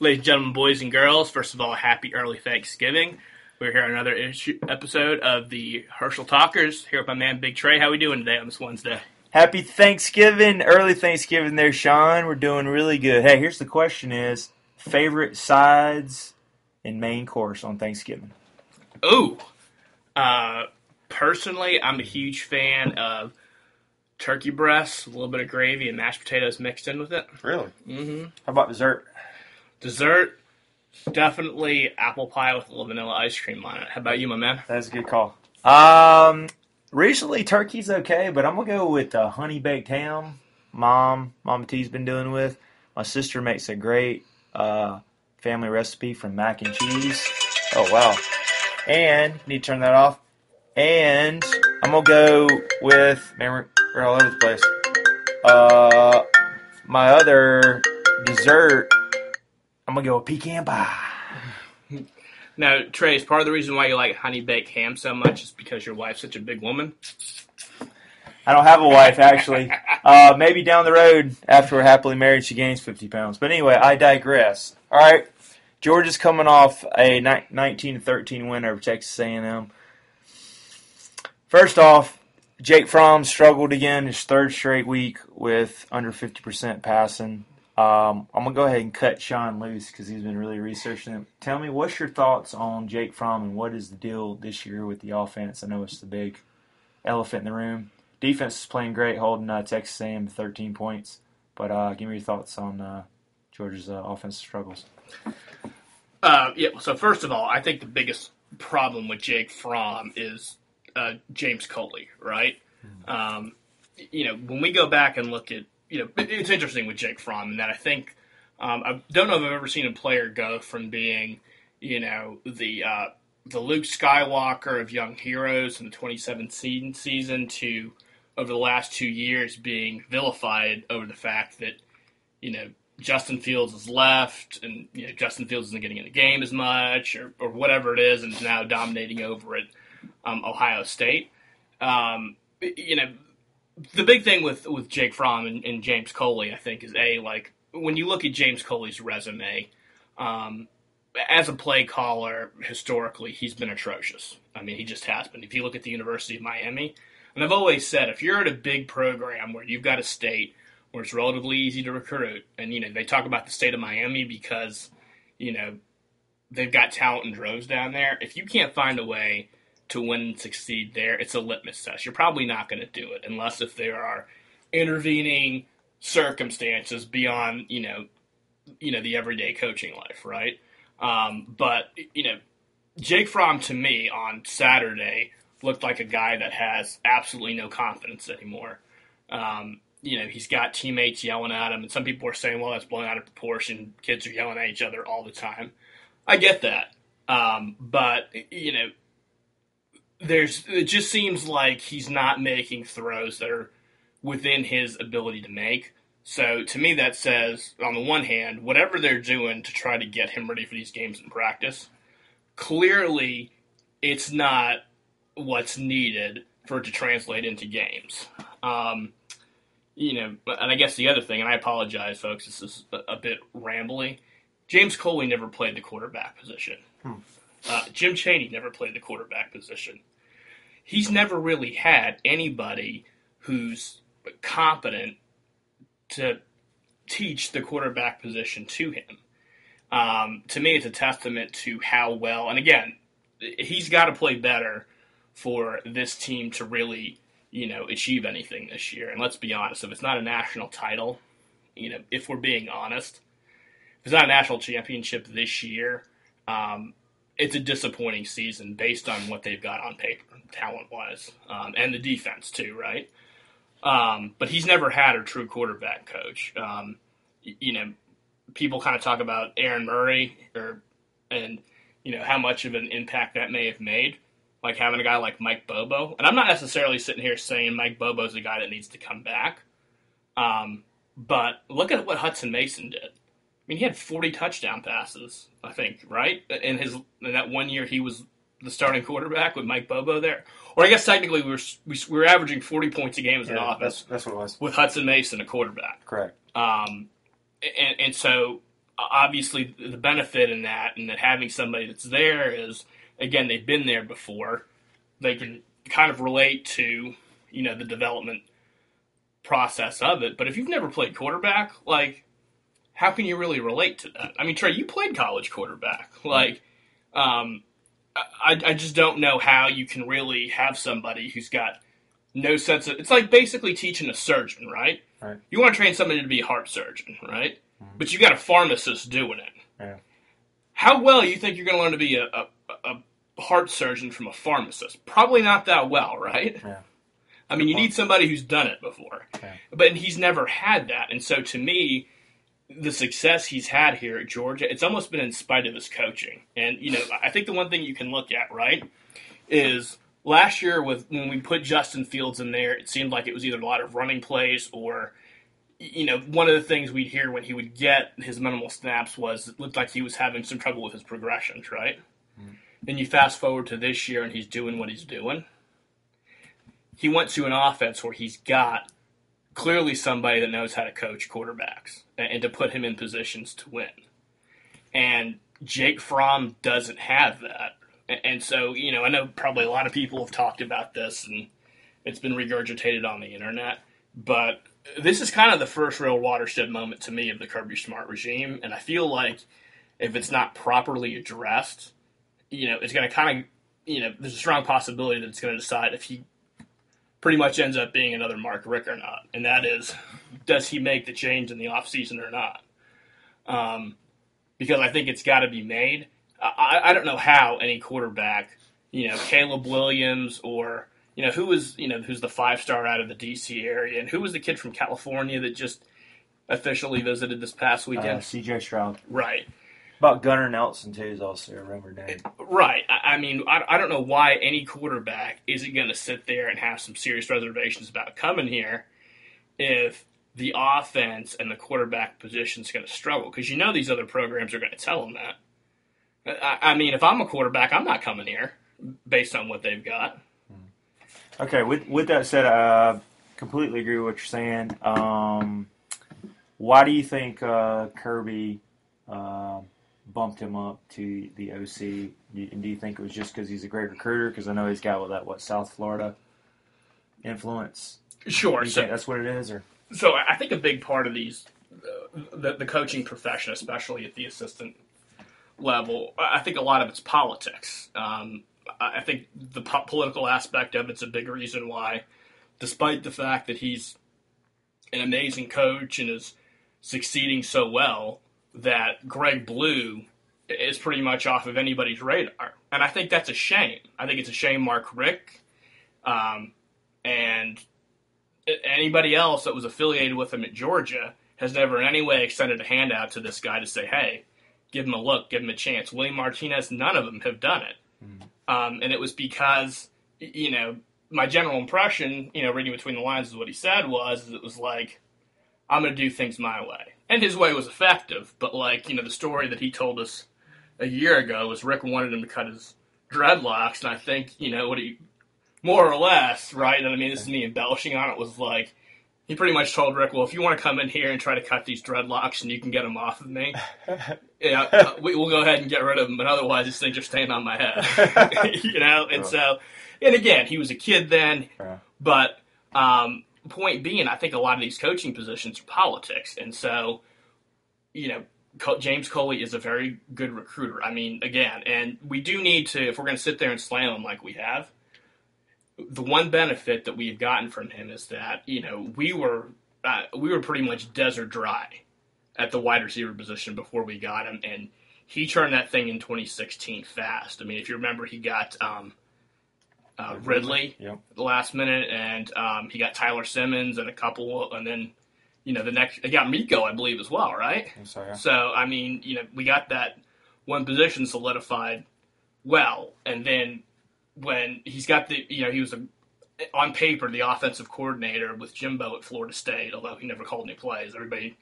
Ladies and gentlemen, boys and girls, first of all, happy early Thanksgiving. We're here on another episode of the Herschel Talkers, here with my man Big Trey. How we doing today on this Wednesday? Happy Thanksgiving, early Thanksgiving there, Sean. We're doing really good. Hey, here's the question is, favorite sides and main course on Thanksgiving? Ooh. Personally, I'm a huge fan of turkey breasts, a little bit of gravy, and mashed potatoes mixed in with it. Really? Mm-hmm. How about dessert? Dessert, definitely apple pie with a little vanilla ice cream on it. How about you, my man? That's a good call. Recently, turkey's okay, but I'm going to go with honey baked ham. Mama T's been doing with. My sister makes a great family recipe from mac and cheese. Oh, wow. And, need to turn that off. And I'm going to go with, man, we're all over the place. My other dessert, I'm going to go with pecan pie. Now, Trey, is part of the reason why you like honey baked ham so much is because your wife's such a big woman? I don't have a wife, actually. Maybe down the road, after we're happily married, she gains 50 pounds. But anyway, I digress. All right, Georgia's coming off a 19-13 win over Texas A&M. First off, Jake Fromm struggled again his third straight week with under 50% passing. I'm going to go ahead and cut Sean loose because he's been really researching him. Tell me, what's your thoughts on Jake Fromm and what is the deal this year with the offense? I know it's the big elephant in the room. Defense is playing great, holding Texas A&M to 13 points. But give me your thoughts on Georgia's offensive struggles. So first of all, I think the biggest problem with Jake Fromm is James Coley, right? When we go back and look at, it's interesting with Jake Fromm in that I think I don't know if I've ever seen a player go from being, the Luke Skywalker of Young Heroes in the 2017 season to over the last 2 years being vilified over the fact that, Justin Fields has left and Justin Fields isn't getting in the game as much or whatever it is and is now dominating over at Ohio State. The big thing with Jake Fromm and James Coley, I think, is when you look at James Coley's resume, as a play caller, historically, he's been atrocious. I mean, he just has been. If you look at the University of Miami, and I've always said, if you're at a big program where you've got a state where it's relatively easy to recruit, and, they talk about the state of Miami because, they've got talent in droves down there. If you can't find a way to win and succeed there, it's a litmus test. You're probably not going to do it unless if there are intervening circumstances beyond, the everyday coaching life, right? But Jake Fromm to me on Saturday looked like a guy that has absolutely no confidence anymore. He's got teammates yelling at him, and some people are saying, well, that's blown out of proportion. Kids are yelling at each other all the time. I get that. But it just seems like he's not making throws that are within his ability to make. So to me that says, on the one hand, whatever they're doing to try to get him ready for these games in practice, clearly it's not what's needed for it to translate into games. And I guess the other thing, and I apologize, folks, this is a bit rambly, James Coley never played the quarterback position. Jim Chaney never played the quarterback position. He's never really had anybody who's competent to teach the quarterback position to him. To me, it's a testament to how well, and again, he's got to play better for this team to really, achieve anything this year. And let's be honest, if it's not a national title, if we're being honest, if it's not a national championship this year, it's a disappointing season based on what they've got on paper, talent-wise, and the defense too, right? But he's never had a true quarterback coach. People kind of talk about Aaron Murray and how much of an impact that may have made, like having a guy like Mike Bobo. And I'm not necessarily sitting here saying Mike Bobo's a guy that needs to come back. But look at what Hudson Mason did. I mean, he had 40 touchdown passes, I think, right? In that 1 year he was the starting quarterback with Mike Bobo there. Or I guess technically we were averaging 40 points a game as an offense. That's what it was. With Hudson Mason, a quarterback. Correct. And so obviously the benefit in that, and that having somebody that's there is, again, they've been there before. They can kind of relate to, the development process of it. But if you've never played quarterback, like, how can you really relate to that? I mean, Trey, you played college quarterback. Like, I just don't know how you can really have somebody who's got no sense of. It's like basically teaching a surgeon, right? Right. You want to train somebody to be a heart surgeon, right? Mm-hmm. But you got a pharmacist doing it. Yeah. How well you think you're going to learn to be a heart surgeon from a pharmacist? Probably not that well, right? Yeah. I mean, you need somebody who's done it before. Yeah. But he's never had that. And so to me, the success he's had here at Georgia, it's almost been in spite of his coaching. And, I think the one thing you can look at, right, is last year when we put Justin Fields in there, it seemed like it was either a lot of running plays or, one of the things we'd hear when he would get his minimal snaps was it looked like he was having some trouble with his progressions, right? Mm-hmm. Then you fast forward to this year and he's doing what he's doing. He went to an offense where he's got clearly somebody that knows how to coach quarterbacks and to put him in positions to win. And Jake Fromm doesn't have that. And so, I know probably a lot of people have talked about this and it's been regurgitated on the internet, but this is kind of the first real watershed moment to me of the Kirby Smart regime. And I feel like if it's not properly addressed, it's going to kind of, there's a strong possibility that it's going to decide if he pretty much ends up being another Mark Richt or not. And that is, does he make the change in the offseason or not? Because I think it's got to be made. I don't know how any quarterback, Caleb Williams or, who's the 5-star out of the D.C. area, and who was the kid from California that just officially visited this past weekend? C.J. Stroud. Right. About Gunnar Nelson, too, is also a rumored name. Right. I mean, I don't know why any quarterback isn't going to sit there and have some serious reservations about coming here if the offense and the quarterback position is going to struggle. Because these other programs are going to tell them that. I mean, if I'm a quarterback, I'm not coming here based on what they've got. Okay, with that said, I completely agree with what you're saying. Why do you think Kirby bumped him up to the OC? Do you think it was just because he's a great recruiter? Because I know he's got that South Florida influence. Sure. Do you think that's what it is, or? So I think a big part of these, the coaching profession, especially at the assistant level, I think a lot of it's politics. I think the political aspect of it's a big reason why, despite the fact that he's an amazing coach and is succeeding so well, that Greg Blue is pretty much off of anybody's radar. And I think that's a shame. I think it's a shame Mark Richt and anybody else that was affiliated with him at Georgia has never in any way extended a hand out to this guy to say, hey, give him a look, give him a chance. William Martinez, none of them have done it. And it was because, my general impression, reading between the lines is what he said was, it was like, I'm going to do things my way. And his way was effective, but the story that he told us a year ago was Rick wanted him to cut his dreadlocks, and I think, what he, more or less, right, and I mean, this is me embellishing on it, was like, he pretty much told Rick, well, if you want to come in here and try to cut these dreadlocks and you can get them off of me, we'll go ahead and get rid of them, but otherwise these things are staying on my head. And so, and again, he was a kid then, but point being, I think a lot of these coaching positions are politics, and so, James Coley is a very good recruiter. I mean, again, and we do need to, if we're going to sit there and slam him like we have, the one benefit that we've gotten from him is that, we were pretty much desert dry at the wide receiver position before we got him, and he turned that thing in 2016 fast. I mean, if you remember, he got Ridley at the last minute, and he got Tyler Simmons and a couple, and then, the next, they got Miko, I believe, as well, right? So, yeah. So, I mean, we got that one position solidified well, and then when he's got he was on paper the offensive coordinator with Jimbo at Florida State, although he never called any plays. Everybody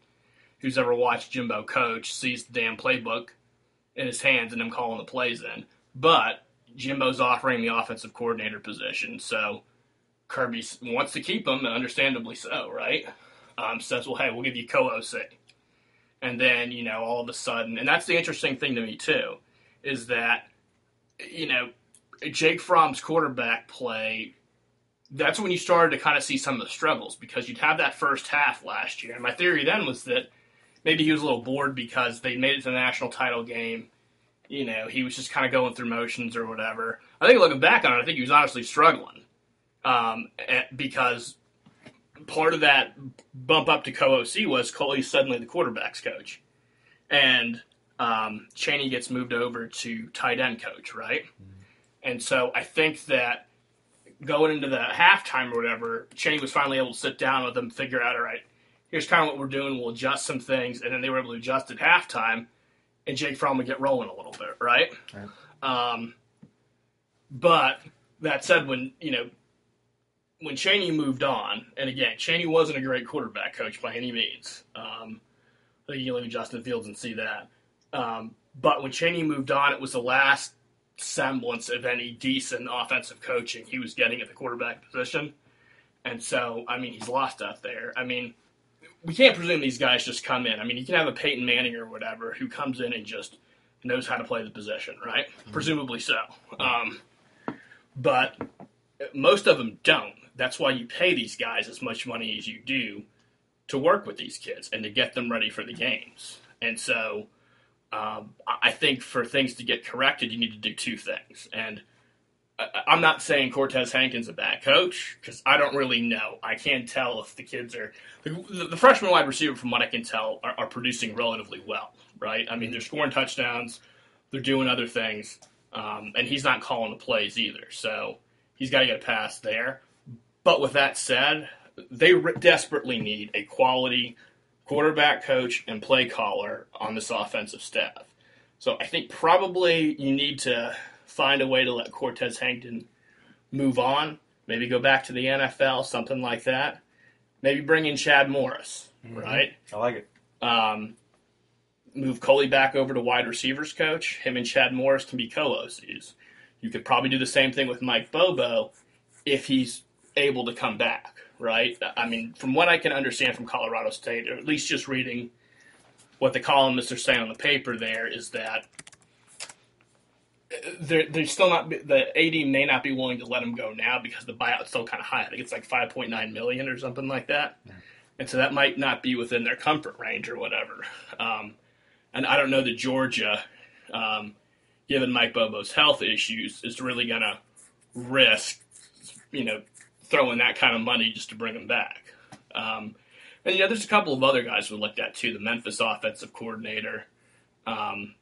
who's ever watched Jimbo coach sees the damn playbook in his hands and him calling the plays in. But Jimbo's offering the offensive coordinator position, so Kirby wants to keep him, and understandably so, right? Says, well, hey, we'll give you co-OC. And then, all of a sudden, and that's the interesting thing to me too, is that, Jake Fromm's quarterback play, that's when you started to kind of see some of the struggles, because you'd have that first half last year. And my theory then was that maybe he was a little bored because they made it to the national title game. He was just kind of going through motions or whatever. I think looking back on it, I think he was honestly struggling because part of that bump up to co-OC was Coley's suddenly the quarterback's coach. And Chaney gets moved over to tight end coach, right? Mm-hmm. And so I think that going into the halftime or whatever, Chaney was finally able to sit down with them, figure out, all right, here's kind of what we're doing, we'll adjust some things, and then they were able to adjust at halftime, and Jake Fromm would get rolling a little bit, right? But that said, when Chaney moved on, and again, Chaney wasn't a great quarterback coach by any means. I think you can look at Justin Fields and see that. But when Chaney moved on, it was the last semblance of any decent offensive coaching he was getting at the quarterback position. And so, he's lost out there. We can't presume these guys just come in. You can have a Peyton Manning or whatever who comes in and just knows how to play the position, right? Mm-hmm. Presumably so. But most of them don't. That's why you pay these guys as much money as you do to work with these kids and to get them ready for the games. And so I think for things to get corrected, you need to do two things. And I'm not saying Cortez Hankton's a bad coach, because I don't really know. I can't tell if the kids are – the freshman wide receiver, from what I can tell, are producing relatively well, right? They're scoring touchdowns. They're doing other things. And he's not calling the plays either. So he's got to get a pass there. But with that said, they desperately need a quality quarterback coach and play caller on this offensive staff. So I think probably you need to find a way to let Cortez Hankton move on, maybe go back to the NFL, something like that. Maybe bring in Chad Morris, right? I like it. Move Coley back over to wide receivers coach. Him and Chad Morris can be co-OCs. You could probably do the same thing with Mike Bobo if he's able to come back, right? From what I can understand from Colorado State, or at least just reading what the columnists are saying on the paper there, is that they're still not, the AD may not be willing to let him go now because the buyout's still kind of high. I think it's like $5.9 million or something like that. Yeah. And so that might not be within their comfort range or whatever. And I don't know that Georgia, given Mike Bobo's health issues, is really going to risk, throwing that kind of money just to bring him back. And, there's a couple of other guys we looked at, too. The Memphis offensive coordinator, and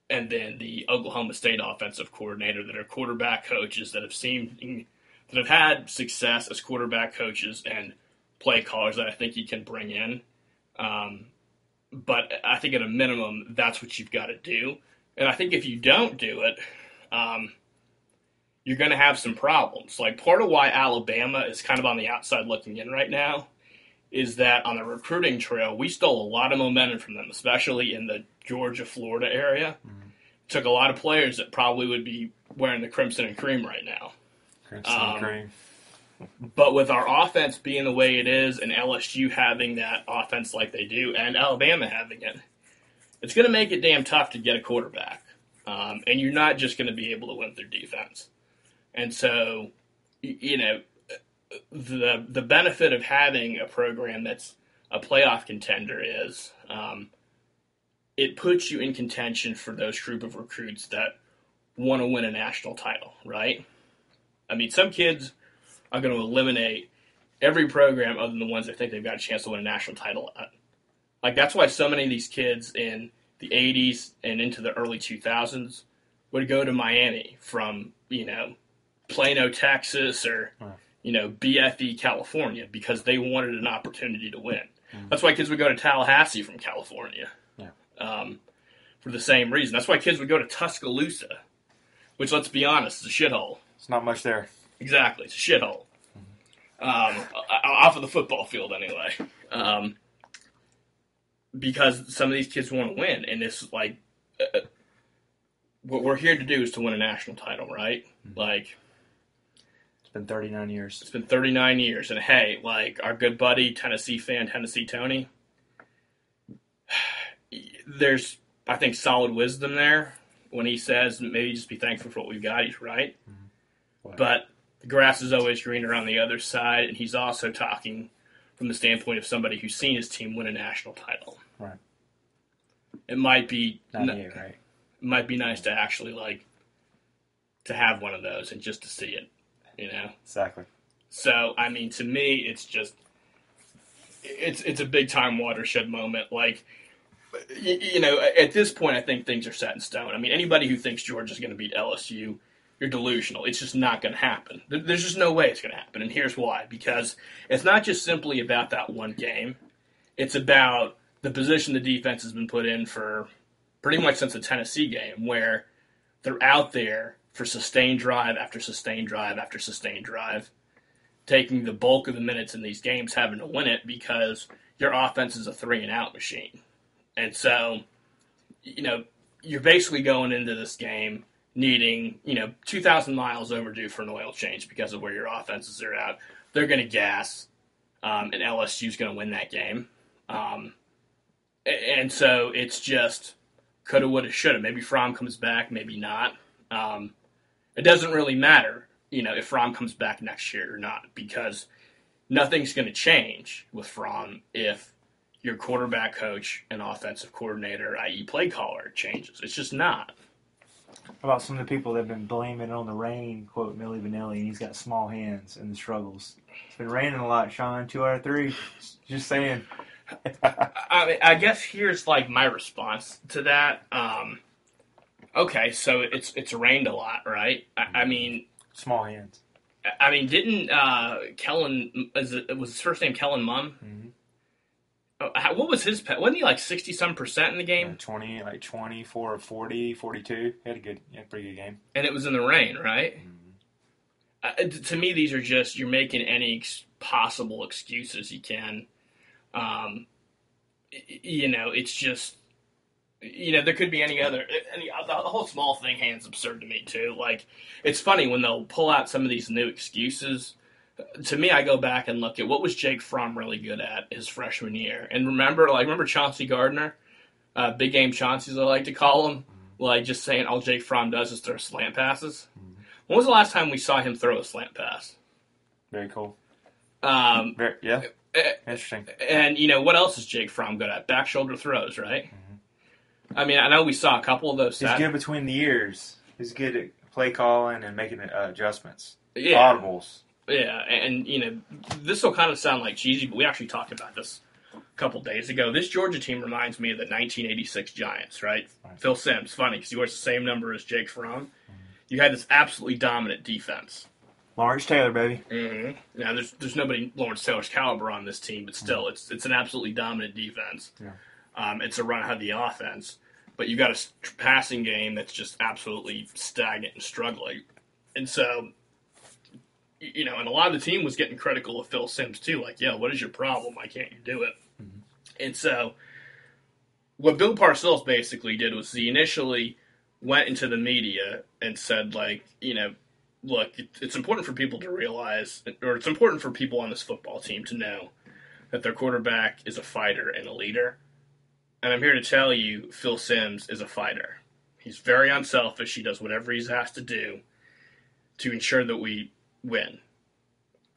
then the Oklahoma State offensive coordinator, that are quarterback coaches that have had success as quarterback coaches and play callers that I think you can bring in. But I think at a minimum, that's what you've got to do. And I think if you don't do it, you're going to have some problems. Like, part of why Alabama is kind of on the outside looking in right now is that on the recruiting trail, we stole a lot of momentum from them, especially in the Georgia, Florida area. Mm-hmm. Took a lot of players that probably would be wearing the crimson and cream right now. Crimson and cream. But with our offense being the way it is, and LSU having that offense like they do, and Alabama having it, it's going to make it damn tough to get a quarterback. And you're not just going to be able to win through defense. And so, the benefit of having a program that's a playoff contender is it puts you in contention for those group of recruits that want to win a national title, right? Some kids are going to eliminate every program other than the ones that think they've got a chance to win a national title at. Like, that's why so many of these kids in the 80s and into the early 2000s would go to Miami from, Plano, Texas, or, BFE, California, because they wanted an opportunity to win. Mm-hmm. That's why kids would go to Tallahassee from California. Yeah. For the same reason. That's why kids would go to Tuscaloosa, which, let's be honest, is a shithole. It's not much there. Exactly. It's a shithole. Off of the football field, anyway. Because some of these kids want to win, and it's like, what we're here to do is to win a national title, right? Mm-hmm. Like, it's been 39 years. It's been 39 years, and hey, like, our good buddy, Tennessee fan, Tennessee Tony, there's, I think, solid wisdom there when he says maybe just be thankful for what we've got. He's right. What? But the grass is always greener on the other side, and he's also talking from the standpoint of somebody who's seen his team win a national title. Right. It might be 98, right? It might be nice to actually to have one of those and just to see it, Exactly. So, I mean, to me, it's just it's a big time watershed moment. At this point, I think things are set in stone. I mean, anybody who thinks Georgia's going to beat LSU, you're delusional. It's just not going to happen. There's just no way it's going to happen, and here's why. Because it's not just simply about that one game. It's about the position the defense has been put in for pretty much since the Tennessee game, where they're out there for sustained drive after sustained drive after sustained drive, taking the bulk of the minutes in these games, having to win it because your offense is a 3-and-out machine. And so, you're basically going into this game needing, 2,000 miles overdue for an oil change because of where your offenses are at. They're going to gas, and LSU's going to win that game. And so it's just coulda, woulda, shoulda. Maybe Fromm comes back, maybe not. It doesn't really matter, if Fromm comes back next year or not, because nothing's going to change with Fromm if your quarterback coach and offensive coordinator, i.e. play caller, changes. It's just not. How about some of the people that have been blaming it on the rain, quote Milli Vanilli, and he's got small hands and the struggles. It's been raining a lot, Sean. 2 out of 3. Just saying. I guess here's my response to that. Okay, so it's rained a lot, right? I mean, small hands. I mean, didn't Kellen was his first name Kellen Mum? Mm-hmm. What was his pet? Wasn't he 60-some% in the game? Yeah, 24 or 40, 42. He had a pretty good game. And it was in the rain, right? Mm-hmm. To me, these are just you're making any possible excuses you can. It's just, there could be any other. The whole small thing hand's absurd to me too. It's funny when they'll pull out some of these new excuses. To me, I go back and look at what was Jake Fromm really good at his freshman year. And remember Chauncey Gardner? Big game Chauncey, as I like to call him. Just saying all Jake Fromm does is throw slant passes. Mm-hmm. When was the last time we saw him throw a slant pass? Very cool. Yeah. Interesting. And, what else is Jake Fromm good at? Back shoulder throws, right? Mm-hmm. I mean, I know we saw a couple of those. He's good between the ears. He's good at play calling and making adjustments. Yeah. Audibles. Yeah, and, this will kind of sound cheesy, but we actually talked about this a couple days ago. This Georgia team reminds me of the 1986 Giants, right? Phil Simms, funny, because he wears the same number as Jake Fromm. Mm-hmm. You had this absolutely dominant defense. Lawrence Taylor, baby. Mm-hmm. Now, there's nobody Lawrence Taylor's caliber on this team, but still, it's an absolutely dominant defense. Yeah. It's a run out of the offense, but you got a passing game that's just absolutely stagnant and struggling. And so, and a lot of the team was getting critical of Phil Simms too. What is your problem? Why can't you do it? Mm-hmm. And so, what Bill Parcells basically did was he initially went into the media and said, look, it's important for people to realize, or it's important for people on this football team to know that their quarterback is a fighter and a leader. And I'm here to tell you, Phil Simms is a fighter. He's very unselfish. He does whatever he's asked to do to ensure that we win.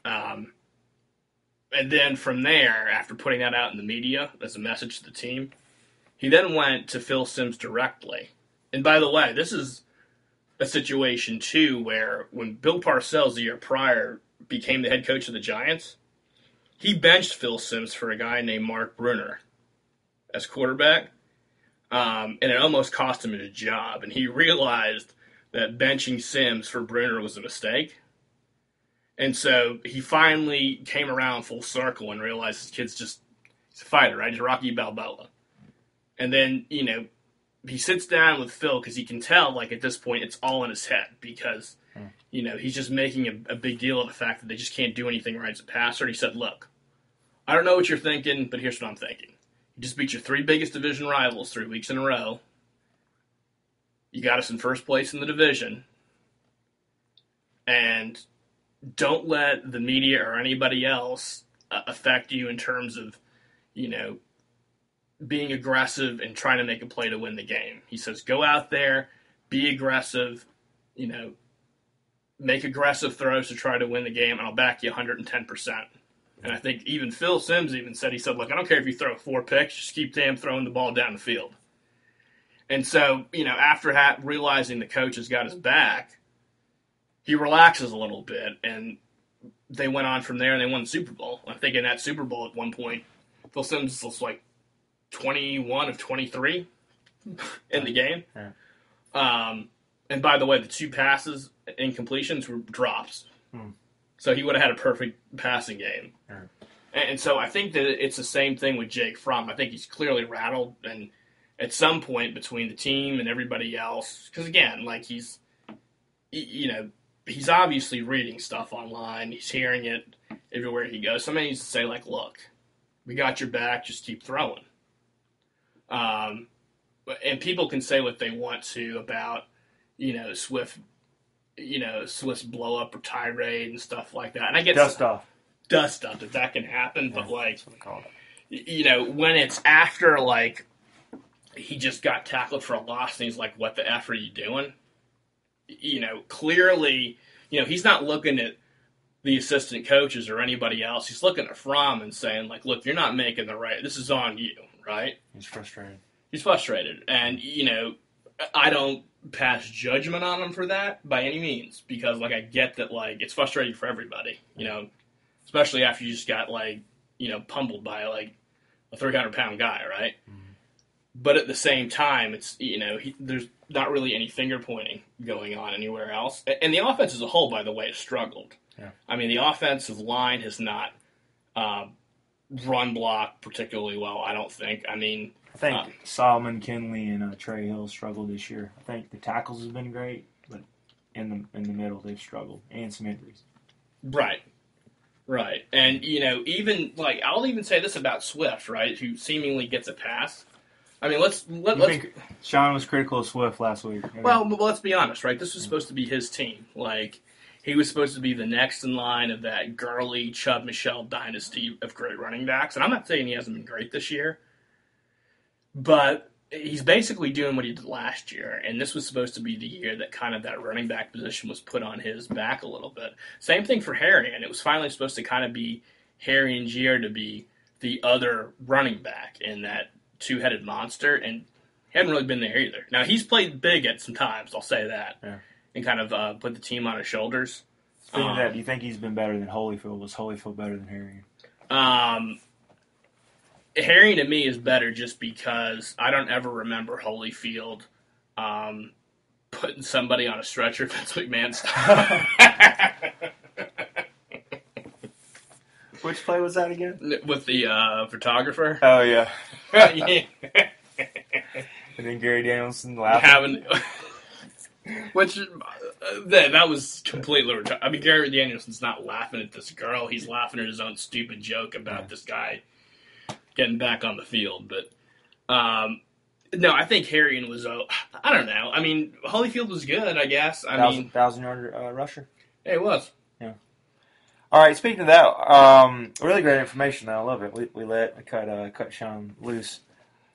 And then from there, after putting that out in the media as a message to the team, he then went to Phil Simms directly. And by the way, this is a situation, too, where when Bill Parcells the year prior became the head coach of the Giants, he benched Phil Simms for a guy named Mark Brunner as quarterback, and it almost cost him his job. And he realized that benching Simms for Brunner was a mistake. And so he finally came around full circle and realized this kid's he's a fighter, right? He's Rocky Balboa. And then, he sits down with Phil because he can tell, at this point, it's all in his head because, he's just making a big deal of the fact that they just can't do anything right as a passer. And he said, look, I don't know what you're thinking, but here's what I'm thinking. You just beat your 3 biggest division rivals 3 weeks in a row. You got us in first place in the division. And don't let the media or anybody else affect you in terms of, being aggressive and trying to make a play to win the game. He says, go out there, be aggressive, make aggressive throws to try to win the game, and I'll back you 110%. And I think even Phil Simms even said, look, I don't care if you throw 4 picks, just keep damn throwing the ball down the field. And so, after realizing the coach has got his back, he relaxes a little bit, and they went on from there, and they won the Super Bowl. I think in that Super Bowl at one point, Phil Simms was like 21 of 23 in the game. Yeah. And by the way, the 2 passes, incompletions, were drops. So he would have had a perfect passing game. Yeah. And so I think that it's the same thing with Jake Fromm. I think he's clearly rattled, and at some point between the team and everybody else, because again, like he's obviously reading stuff online. He's hearing it everywhere he goes. Somebody needs to say, like, look, we got your back. Just keep throwing. And people can say what they want to about, Swift's blow up or tirade and stuff like that. And I get dust off that can happen, yeah, but like, that's what they call it. When it's after like he just got tackled for a loss and he's like, what the F are you doing? Clearly, he's not looking at the assistant coaches or anybody else. He's looking at Fromm and saying, like, look, you're not making the right, this is on you, right? He's frustrated. And, I don't pass judgment on him for that by any means, because, like, I get that, like, it's frustrating for everybody, especially after you just got, like, pummeled by, like, a 300-pound guy, right? Mm-hmm. But at the same time, it's, there's not really any finger-pointing going on anywhere else. And the offense as a whole, by the way, has struggled. Yeah. I mean, the offensive line has not run block particularly well, I don't think. I mean, I think Solomon, Kinley, and Trey Hill struggled this year. I think the tackles have been great, but in the middle they've struggled, and some injuries. Right. And, even, like, I'll even say this about Swift, right, who seemingly gets a pass. I mean, let's think Sean was critical of Swift last week. Well, but let's be honest, right? This was supposed to be his team. Like, he was supposed to be the next in line of that Gurley, Chubb, Michelle dynasty of great running backs. And I'm not saying he hasn't been great this year, but he's basically doing what he did last year. And this was supposed to be the year that kind of that running back position was put on his back a little bit. Same thing for Harry, and it was finally supposed to kind of be Harry and Gier to be the other running back in that two-headed monster, and he hadn't really been there either. Now, he's played big at some times, I'll say that, and kind of put the team on his shoulders. Speaking of that, do you think he's been better than Holyfield? Was Holyfield better than Harry? Harry, to me, is better just because I don't ever remember Holyfield putting somebody on a stretcher Vince McMahon style. Which play was that again? With the photographer. Oh, yeah. Yeah. And then Gary Danielson laughing. Which, that was completely retarded. I mean, Gary Danielson's not laughing at this girl. He's laughing at his own stupid joke about this guy getting back on the field. But, no, I think Harrion was, I don't know. I mean, Holyfield was good, I guess. 1,000-yard rusher? Yeah, he was. Yeah. All right, speaking of that, really great information, though. I love it. We cut Sean loose.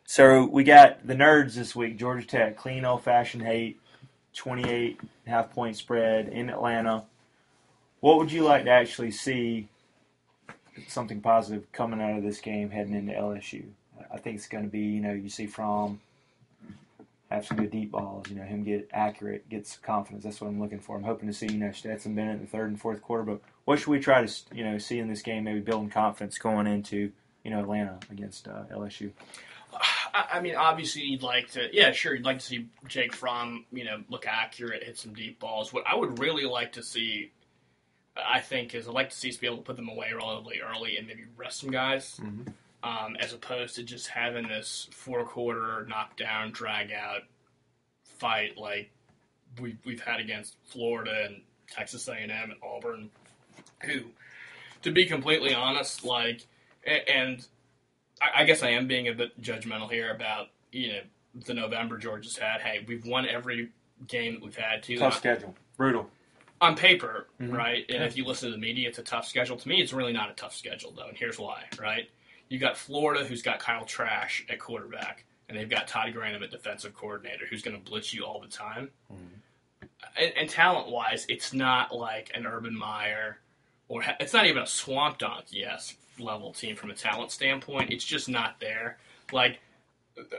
So we got the nerds this week, Georgia Tech, clean old-fashioned hate, 28.5-point spread in Atlanta. What would you like to actually see, something positive, coming out of this game heading into LSU? I think it's going to be, you see Fromm have some good deep balls, him get accurate, get some confidence. That's what I'm looking for. I'm hoping to see, Stetson Bennett in the third and fourth quarter. But what should we try to, see in this game, maybe building confidence going into, Atlanta against LSU? I mean, obviously, you'd like to see Jake Fromm, look accurate, hit some deep balls. What I would really like to see, I think, is I'd like to see us be able to put them away relatively early and maybe rest some guys, as opposed to just having this four-quarter knockdown, drag-out fight like we've had against Florida and Texas A&M and Auburn, who, to be completely honest, and I guess I am being a bit judgmental here about, the November Georgia's had. Hey, we've won every game that we've had to. Tough schedule. Brutal. On paper, right? And if you listen to the media, it's a tough schedule. To me, it's really not a tough schedule, though, and here's why, right? You got Florida, who's got Kyle Trash at quarterback, and they've got Todd Grantham at defensive coordinator, who's going to blitz you all the time. And talent-wise, it's not like an Urban Meyer, or it's not even a Swamp Donkey level team from a talent standpoint. It's just not there. Like,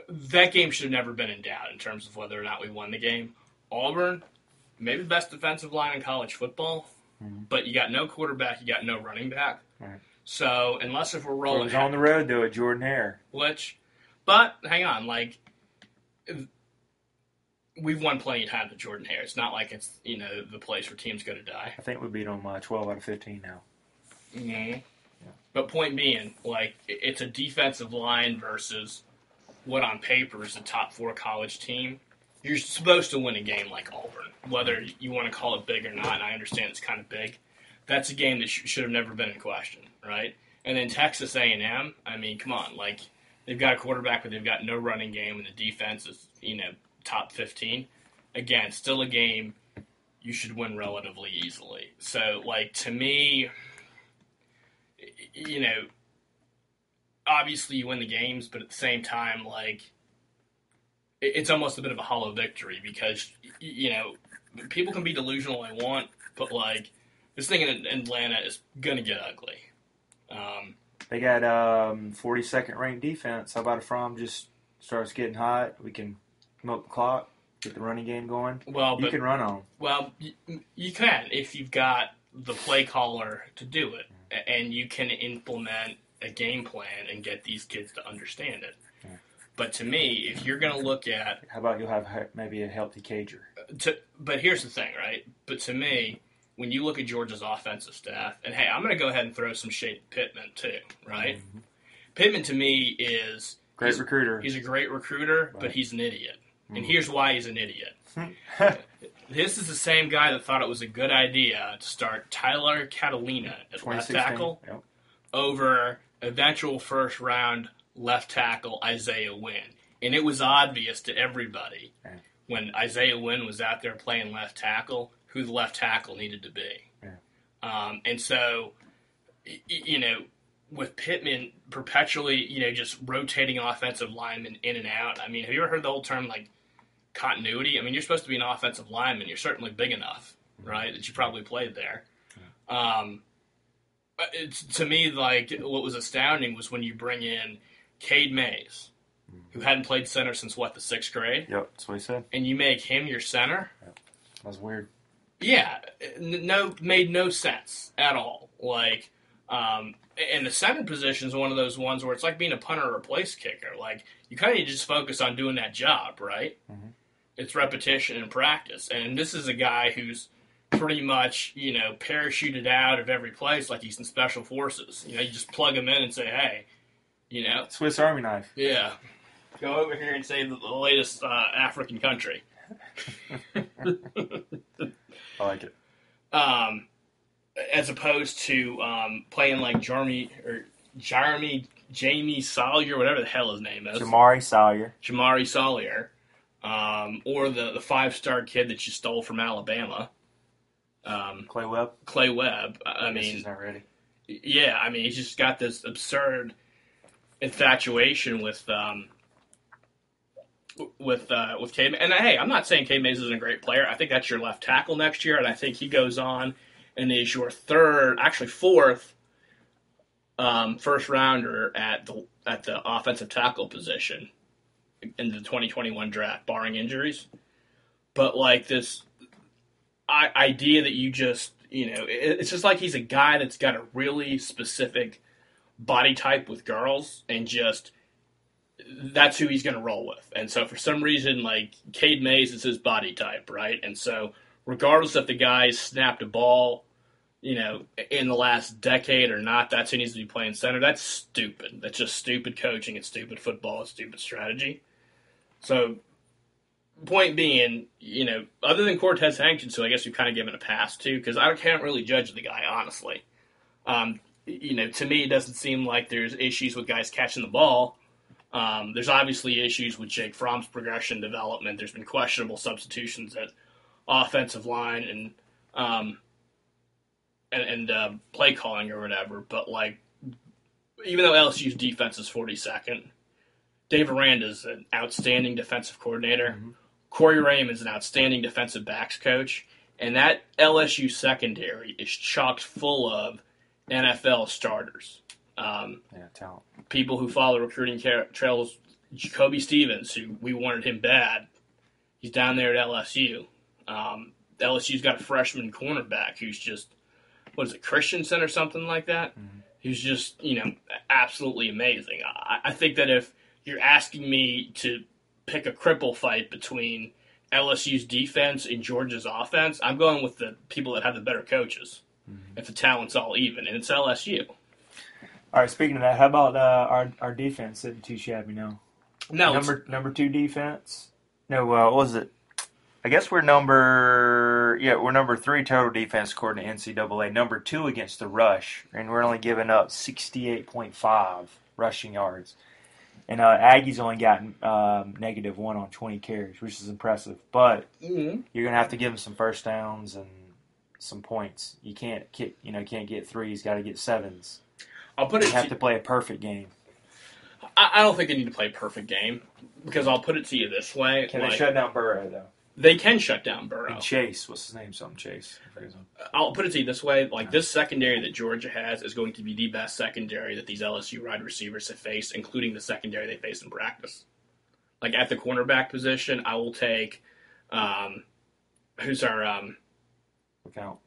that game should have never been in doubt in terms of whether or not we won the game. Auburn, maybe the best defensive line in college football, but you got no quarterback, you got no running back. Right. So unless if we're rolling, on the road though at Jordan Hare, but hang on, like we've won plenty of times at Jordan Hare. It's not like it's the place where teams go to die. I think we beat them 12 out of 15 now. Mm-hmm. Yeah. But point being, like it's a defensive line versus what on paper is a top 4 college team. You're supposed to win a game like Auburn, whether you want to call it big or not. And I understand it's kind of big. That's a game that should have never been in question, right? And then Texas A&M, I mean, come on. Like, they've got a quarterback, but they've got no running game, and the defense is, top 15. Again, still a game you should win relatively easily. So, like, to me, obviously you win the games, but at the same time, like, it's almost a bit of a hollow victory because, people can be delusional all they want, but, like, this thing in Atlanta is going to get ugly. They got 42nd ranked defense. How about if Fromm just starts getting hot? We can milk the clock, get the running game going. Well, you can run on them. Well, you can if you've got the play caller to do it, and you can implement a game plan and get these kids to understand it. Yeah. But to me, if you're going to look at... How about you'll have maybe a healthy cager? But here's the thing, right? But to me... When you look at Georgia's offensive staff, and hey, I'm going to go ahead and throw some shade at Pittman too, right? Mm-hmm. Pittman to me is... Great recruiter. He's a great recruiter, right. But he's an idiot. Mm-hmm. And here's why he's an idiot. This is the same guy that thought it was a good idea to start Tyler Catalina at left tackle over eventual first-round left tackle Isaiah Wynn. And it was obvious to everybody when Isaiah Wynn was out there playing left tackle who the left tackle needed to be. Yeah. And so, with Pittman perpetually, just rotating offensive linemen in and out, I mean, have you ever heard the old term, like, continuity? I mean, you're supposed to be an offensive lineman. You're certainly big enough, right, that you probably played there. Yeah. To me, like, what was astounding was when you bring in Cade Mays, who hadn't played center since, the 6th grade? Yep, that's what he said. And you make him your center? Yep. That was weird. Yeah, made no sense at all. Like, and the center position is one of those ones where it's like being a punter or a place kicker. Like, you kind of just focus on doing that job, right? Mm-hmm. It's repetition and practice. And this is a guy who's pretty much, parachuted out of every place like he's in Special Forces. You just plug him in and say, hey, Swiss Army knife. Yeah. Go over here and save the latest African country. I like it. As opposed to playing like Jamie Sawyer, whatever the hell his name is. Jamari Sawyer. Or the 5-star kid that you stole from Alabama. Clay Webb. I mean, he's not ready. Yeah, I mean, he's just got this absurd infatuation with Cade. And hey, I'm not saying Cade Mays isn't a great player. I think that's your left tackle next year, and I think he goes on and is your fourth first rounder at the offensive tackle position in the 2021 draft, barring injuries. But like this idea that you just it's just like he's a guy that's got a really specific body type with girls, and just that's who he's going to roll with. And so for some reason, like, Cade Mays is his body type, right? And so regardless if the guy's snapped a ball, in the last decade or not, that's who needs to be playing center. That's stupid. That's just stupid coaching. It's stupid football. It's stupid strategy. So point being, other than Cortez Hankins, who I guess we've kind of given a pass to, because I can't really judge the guy, honestly. To me, it doesn't seem like there's issues with guys catching the ball. There's obviously issues with Jake Fromm's progression development. There's been questionable substitutions at offensive line and play calling or whatever. But like, even though LSU's defense is 42nd, Dave Aranda's an outstanding defensive coordinator. Mm-hmm. Corey Raymond's an outstanding defensive backs coach. And that LSU secondary is chocked full of NFL starters. Talent. People who follow recruiting trails, Jacoby Stevens, who we wanted him bad. He's down there at LSU. LSU's got a freshman cornerback who's just, what is it, Christensen or something like that? Mm-hmm. Who's just, absolutely amazing. I think that if you're asking me to pick a cripple fight between LSU's defense and Georgia's offense, I'm going with the people that have the better coaches. Mm-hmm. If the talent's all even, and it's LSU. All right, speaking of that, how about our defense? Isn't too shabby now. No, number 2 defense. No, what was it? I guess we're number 3 total defense according to NCAA. Number 2 against the rush, and we're only giving up 68.5 rushing yards. And Aggie's only gotten -1 on 20 carries, which is impressive. But you're gonna have to give them some first downs and some points. You can't get threes. Got to get sevens. You have to play a perfect game. I don't think they need to play a perfect game because I'll put it to you this way: Can they shut down Burrow though? They can shut down Burrow. And Chase, what's his name? Something Chase. I'll put it to you this way: this secondary that Georgia has is going to be the best secondary that these LSU wide receivers have faced, including the secondary they faced in practice. At the cornerback position, I will take who's our Lookout.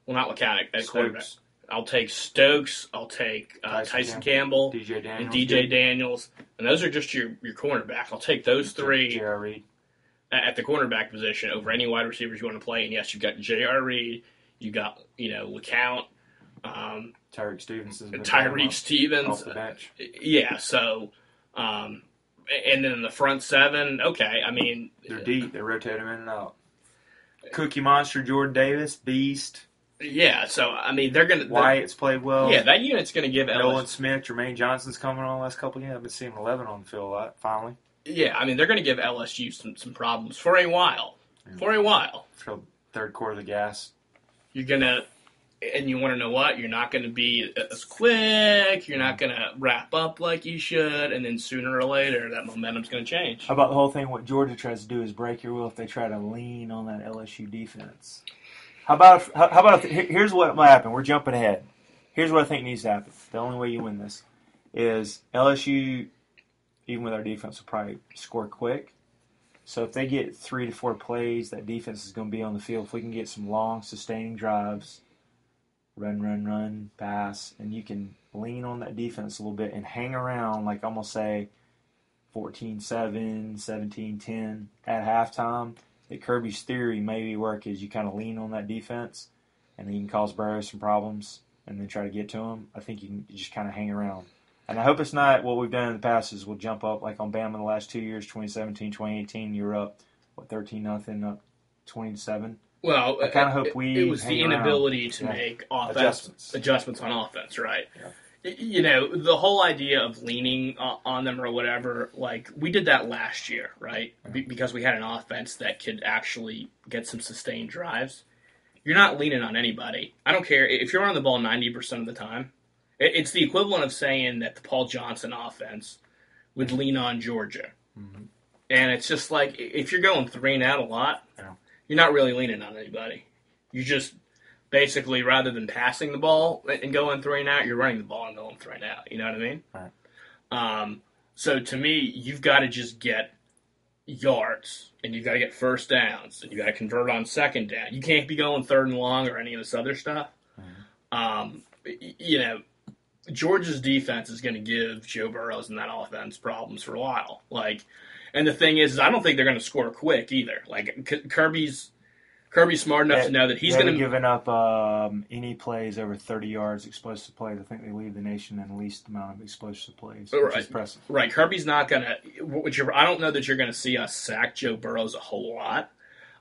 Well, not Lacanic at quarterback. I'll take Stokes. I'll take Tyson Campbell, and DJ Daniels, and those are just your cornerback. I'll take those 3. J.R. Reed. At the cornerback position over any wide receivers you want to play. And yes, you've got J.R. Reed, you got LeCount, Tyreek Stevens off the bench. Yeah, so and then in the front 7, okay, I mean they're deep. They rotate them in and out. Cookie Monster, Jordan Davis, beast. Yeah, so I mean they're gonna. Wyatt's played well. Yeah, that unit's gonna give Nolan Smith, Jermaine Johnson's coming on the last couple of years. I've been seeing 11 on the field a lot. Finally. Yeah, I mean they're going to give LSU some problems for a while. Yeah. For a while. For third quarter of the gas. You're gonna, and you want to know what? You're not going to be as quick. You're not going to wrap up like you should, and then sooner or later that momentum's going to change. How about the whole thing? What Georgia tries to do is break your will if they try to lean on that LSU defense. How about here's what might happen. We're jumping ahead. Here's what I think needs to happen. The only way you win this is LSU. Even with our defense, will probably score quick. So if they get 3 to 4 plays, that defense is going to be on the field. If we can get some long, sustaining drives, run, pass, and you can lean on that defense a little bit and hang around, like almost say 14-7, 17-10 at halftime, that Kirby's theory maybe work is you kind of lean on that defense, and then you can cause Burrow some problems and then try to get to him. I think you can just kind of hang around. And I hope it's not what we've done in the past is we'll jump up like on Bama the last 2 years, 2017, 2018, you're up, 13-0, up 20-7. Well, I kind of hope it was the inability to make adjustments on offense, right? Yeah. The whole idea of leaning on them or whatever, we did that last year, right? Because we had an offense that could actually get some sustained drives. You're not leaning on anybody. I don't care if you're on the ball 90% of the time. It's the equivalent of saying that the Paul Johnson offense would lean on Georgia. Mm-hmm. And it's just if you're going 3 and out a lot, you're not really leaning on anybody. You just basically, rather than passing the ball and going 3 and out, you're running the ball and going 3 and out. You know what I mean? Right. So to me, you've got to just get yards, and you've got to get first downs, and you've got to convert on second down. You can't be going 3rd and long or any of this other stuff. Mm-hmm. Georgia's defense is going to give Joe Burrows and that offense problems for a while. And the thing is I don't think they're going to score quick either. Kirby's smart enough to know that he's going to giving up any plays over 30 yards explosive plays. I think they lead the nation in the least amount of explosive plays, which is impressive. Right, Kirby's not going to. I don't know that you're going to see us sack Joe Burrows a whole lot.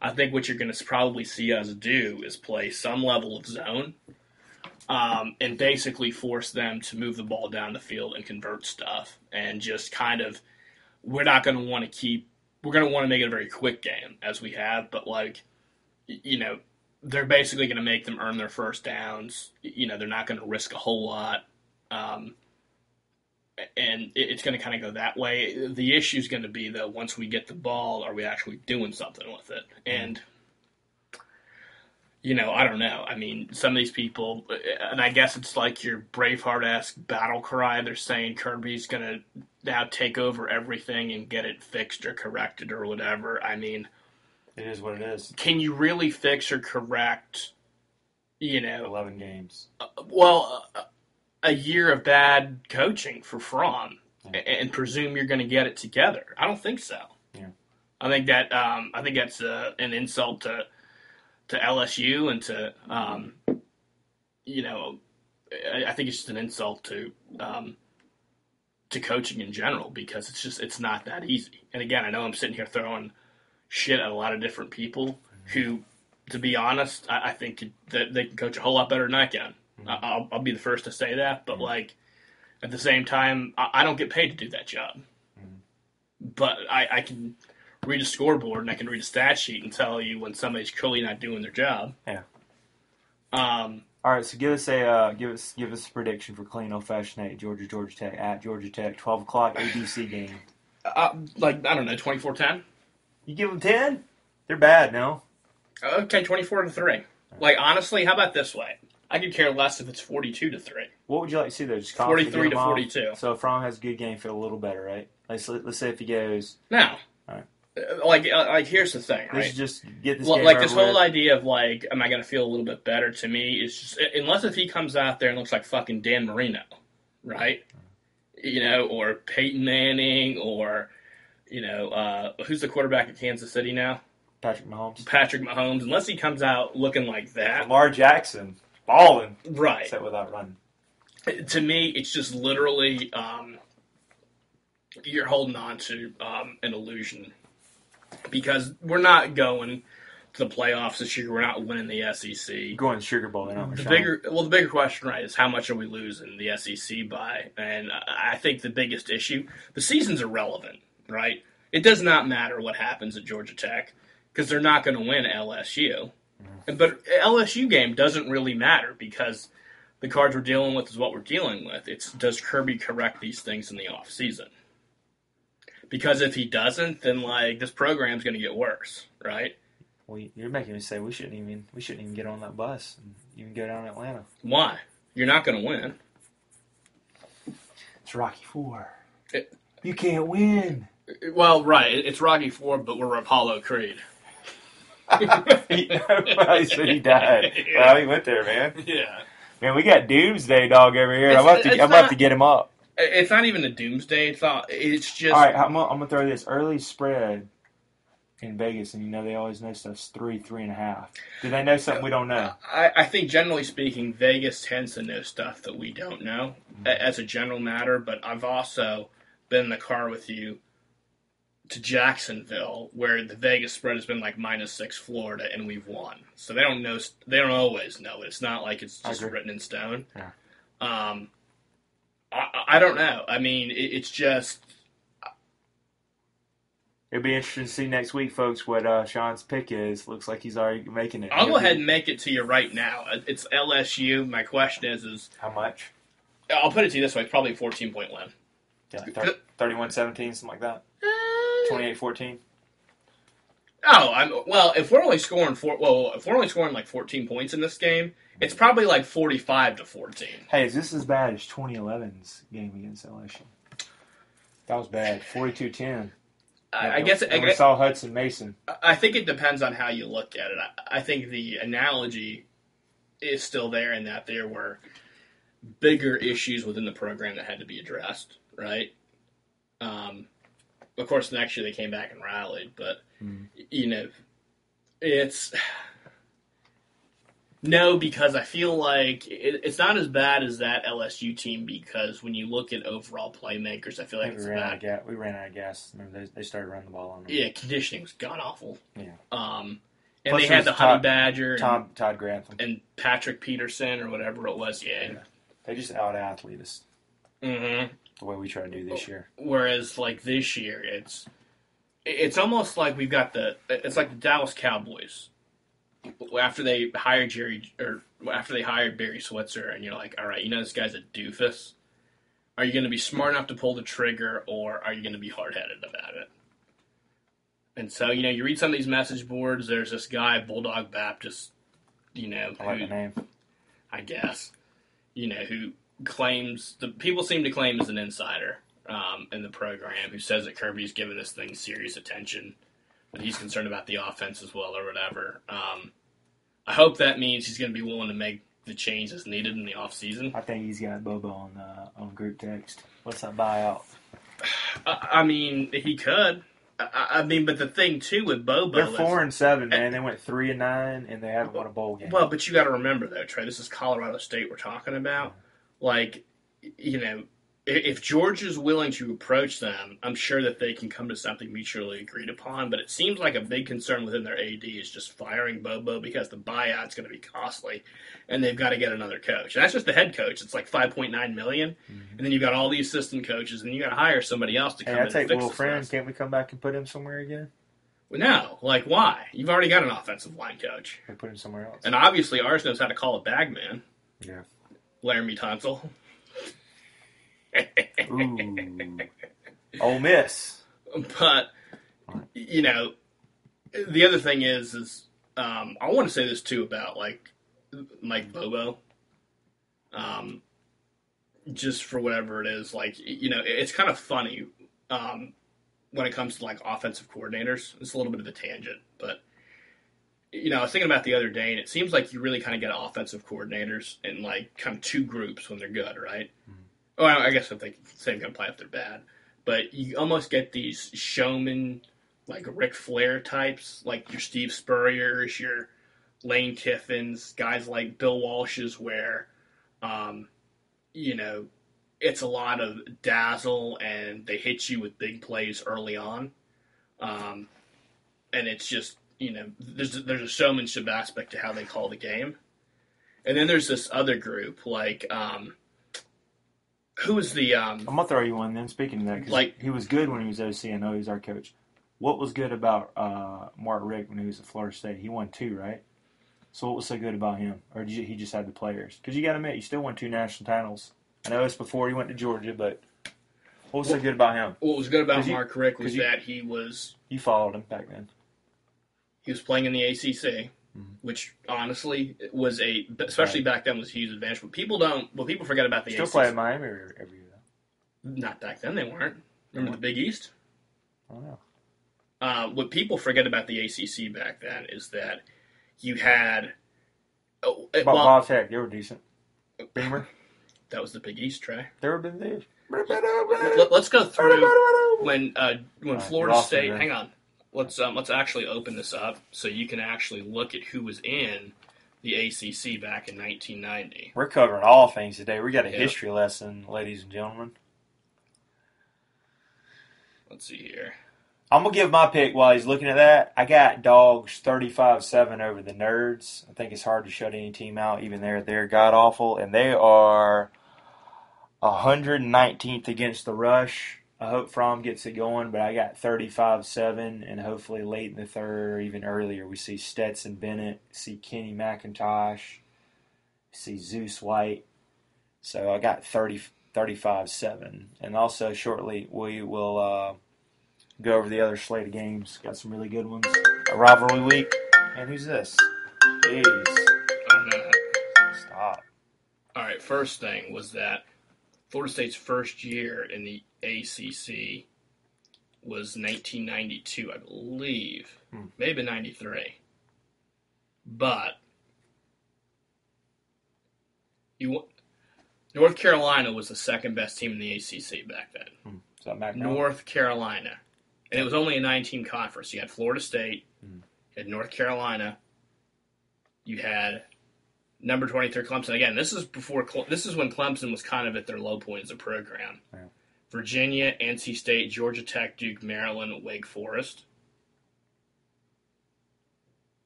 I think what you're going to probably see us do is play some level of zone. And basically force them to move the ball down the field and convert stuff. And just kind of, we're not going to want to make it a very quick game as we have, but they're basically going to make them earn their first downs. They're not going to risk a whole lot. and it's going to kind of go that way. The issue is going to be, though, once we get the ball, are we actually doing something with it? And, I don't know. I mean, some of these people, and I guess it's like your Braveheart-esque battle cry. They're saying Kirby's going to now take over everything and get it fixed or corrected or whatever. I mean, it is what it is. Can you really fix or correct, 11 games? A year of bad coaching for Fromm and presume you're going to get it together. I don't think so. Yeah. I think that's an insult to LSU and to I think it's just an insult to coaching in general, because it's not that easy. And again, I know I'm sitting here throwing shit at a lot of different people who, to be honest, I think that they can coach a whole lot better than I can. I'll be the first to say that, but at the same time, I don't get paid to do that job. But I can read a scoreboard and I can read a stat sheet and tell you when somebody's clearly not doing their job. Yeah. All right, so give us a prediction for clean old fashioned night, Georgia Tech at Georgia Tech, 12:00 ABC game. I don't know, 24-10. You give them 10? They're bad, no? Okay, 24-3. Honestly, how about this way? I could care less if it's 42-3. What would you like to see though? Just 43-42. So if Fromm has a good game, feel a little better, right? Let's say if he goes. No. All right. Here's the thing, right? Let's just get this game this whole idea of am I going to feel a little bit better? To me, is just, unless if he comes out there and looks like fucking Dan Marino, right? Or Peyton Manning, or who's the quarterback at Kansas City now? Patrick Mahomes. Unless he comes out looking like that, Lamar Jackson balling, right? Except without running. To me, it's just literally you're holding on to an illusion, because we're not going to the playoffs this year. We're not winning the SEC. Going to Sugar Bowl, the bigger question, right, is how much are we losing the SEC by? And I think the biggest issue, the season's irrelevant, right? It does not matter what happens at Georgia Tech, because they're not going to win LSU. But LSU game doesn't really matter, because the cards we're dealing with is what we're dealing with. It's, does Kirby correct these things in the off season? Because if he doesn't, then this program's going to get worse, right? Well, you're making me say we shouldn't even get on that bus and even go down to Atlanta. Why? You're not going to win. It's Rocky IV. You can't win. Well, right. It's Rocky IV, but we're Apollo Creed. So he died. Yeah. Well, he went there, man. Yeah. Man, we got Doomsday Dog over here. I'm about to get him up. It's not even a doomsday. It's just. All right, I'm gonna throw this early spread in Vegas, and they always know stuff's 3.5. Do they know something we don't know? I think generally speaking, Vegas tends to know stuff that we don't know, as a general matter. But I've also been in the car with you to Jacksonville, where the Vegas spread has been -6 Florida, and we've won. So they don't know. They don't always know it. It's not like it's just written in stone. Yeah. I don't know. I mean, it's just. It'll be interesting to see next week, folks, what Sean's pick is. Looks like he's already making it. I'll go ahead and make it to you right now. It's LSU. My question is how much? I'll put it to you this way. It's probably a 14-point win. Yeah, 31-17, something like that. 28-14. Oh, if we're only scoring if we're only scoring 14 points in this game, it's probably 45-14. Hey, is this as bad as 2011's game against LSU? That was bad. 42-10. I guess we saw Hudson Mason. I think it depends on how you look at it. I think the analogy is still there in that there were bigger issues within the program that had to be addressed, right? Of course, next year they came back and rallied, but it's no, because I feel like it's not as bad as that LSU team, because when you look at overall playmakers, I feel like it's bad. We ran out of gas. Remember, they started running the ball on them. Yeah, conditioning was god awful. Yeah. And plus they had the Honey Badger, Todd Grantham, and Patrick Peterson or whatever it was. Yeah. They just out-athlete us. Mm-hmm. The way we try to do this year. Whereas this year, it's almost like we've got it's like the Dallas Cowboys. After they hired after they hired Barry Switzer, and you're like, all right, this guy's a doofus. Are you going to be smart enough to pull the trigger, or are you going to be hard-headed about it? And so, you read some of these message boards. There's this guy, Bulldog Baptist, I like the name. I guess, who claims, people seem to claim is an insider in the program, who says that Kirby's given this thing serious attention, that he's concerned about the offense as well or whatever. I hope that means he's going to be willing to make the changes needed in the offseason. I think he's got Bobo on group text. What's that buyout? I mean, he could. But the thing too with Bobo, they're 4-7, man. They went 3-9, and they haven't won a bowl game. Well, but you got to remember though, Trey. This is Colorado State we're talking about. Like, if Georgia's willing to approach them, I'm sure that they can come to something mutually agreed upon. But it seems like a big concern within their AD is just firing Bobo because the buyout's going to be costly, and they've got to get another coach. And that's just the head coach. It's like $5.9 million, and then you've got all the assistant coaches, and you got to hire somebody else to come in and fix Will this Friend. mess. Can't we come back and put him somewhere again? Well, no, like why? You've already got an offensive line coach. Or put him somewhere else. And obviously ours knows how to call a bag man. Yeah. Laramie Tunsil. Ooh. Ole Miss. But, the other thing is I want to say this too about, like, Mike Bobo. Just for whatever it is, like, it's kind of funny when it comes to, like, offensive coordinators. It's a little bit of a tangent, but, I was thinking about the other day, and it seems like you really kind of get offensive coordinators in, like, kind of two groups when they're good, right? Mm-hmm. Oh, I guess if they same can apply if they're bad. But you almost get these showmen, like Ric Flair types, like your Steve Spurriers, your Lane Kiffins, guys like Bill Walsh's, where, it's a lot of dazzle and they hit you with big plays early on. And it's just, there's a showmanship aspect to how they call the game. And then there's this other group, like, who was the... I'm going to throw you one then, speaking of that, because he was good when he was OC. I know he was our coach. What was good about Mark Richt when he was at Florida State? He won 2, right? So what was so good about him? Or did he just have the players? Because you got to admit, you still won 2 national titles. I know it's before he went to Georgia, but what was so good about him? What was good about Mark Richt was that he was... You followed him back then. He was playing in the ACC. Mm-hmm. Which honestly was especially back then, was a huge advantage. But people forget about the ACC. Still play at Miami every year, though. Not back then, they weren't. Remember the Big East? I don't know. What people forget about the ACC back then is that you had. Bob Tech, they were decent. Beamer. That was the Big East, Trey. They were been there. Let's go through when Florida State. Hang on. Let's actually open this up so you can actually look at who was in the ACC back in 1990. We're covering all things today. We got a history lesson, ladies and gentlemen. Let's see here. I'm going to give my pick while he's looking at that. I got Dogs 35-7 over the Nerds. I think it's hard to shut any team out, even they're god-awful. And they are 119th against the rush. I hope Fromm gets it going, but I got 35-7, and hopefully late in the third or even earlier, we see Stetson Bennett, see Kenny McIntosh, see Zeus White. So I got 35-7. And also shortly we will go over the other slate of games. Got some really good ones. A rivalry week. And who's this? Jeez. Oh, no. Stop. All right, first thing was that Florida State's first year in the ACC was 1992, I believe. Maybe 93. But North Carolina was the second best team in the ACC back then. Is that back now? North Carolina. And it was only a 9-team conference. You had Florida State, you had North Carolina, you had number 23 Clemson. Again, this is when Clemson was kind of at their low point as a program. Yeah. Virginia, NC State, Georgia Tech, Duke, Maryland, Wake Forest.